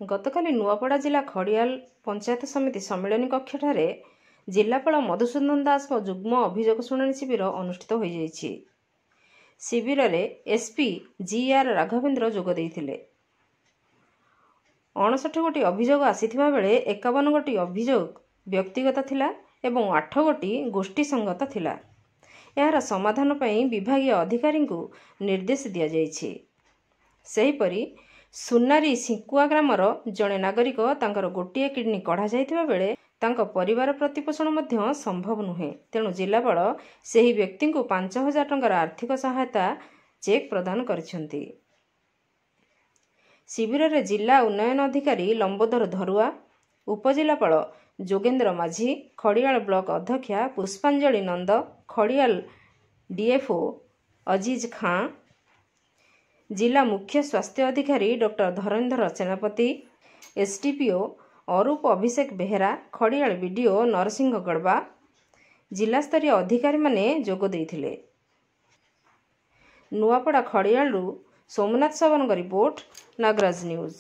गतकाली नुआपड़ा जिला खड़ियाल पंचायत समिति सम्मिलनी कक्षठारे जिलापाल मधुसूदन दास जुग्म अभियोग शुणाणी शिविर अनुष्ठित हो जाइछि। शिविर में एसपी जीआर राघवेन्द्र जोग देइथिले। 59 गोटी अभियोग आसीथिबा बेले 51 गोटी अभियोग व्यक्तिगत थिला एवं 8 गोटी गोष्ठी संगत थिला। यार समाधान पई विभागीय अधिकारी को निर्देश दिया जाइछि। सेहीपरि सुनारी सिंकुआ ग्रामर जड़े नागरिक तांकर गोटिए किडनी कढ़ा जाइथिबा बेले तांको परिवार प्रतिपोषण मध्य संभव नुहे। तेणु जिलापाल सेही व्यक्ति को 5,000 टंकार आर्थिक सहायता चेक प्रदान करिसेंती। शिविर में जिला उन्नयन अधिकारी लंबोदर धरुआ, उपजिलापाल जोगेन्द्र माझी, खड़ियाल ब्लॉक अध्यक्षा पुष्पांजलि नंद, खड़ियाल डीएफओ अजीज खां, जिला मुख्य स्वास्थ्य अधिकारी doctor Dharendra Senapati, SDPO Arup Abhishek Behera, Khariar BDO Narasingh Gadaba, जिला स्तरीय अधिकारी माने जोग देइथिले। नुआपड़ा खड़ियालू सोमनाथ सावरंग रिपोर्ट, नागराज न्यूज।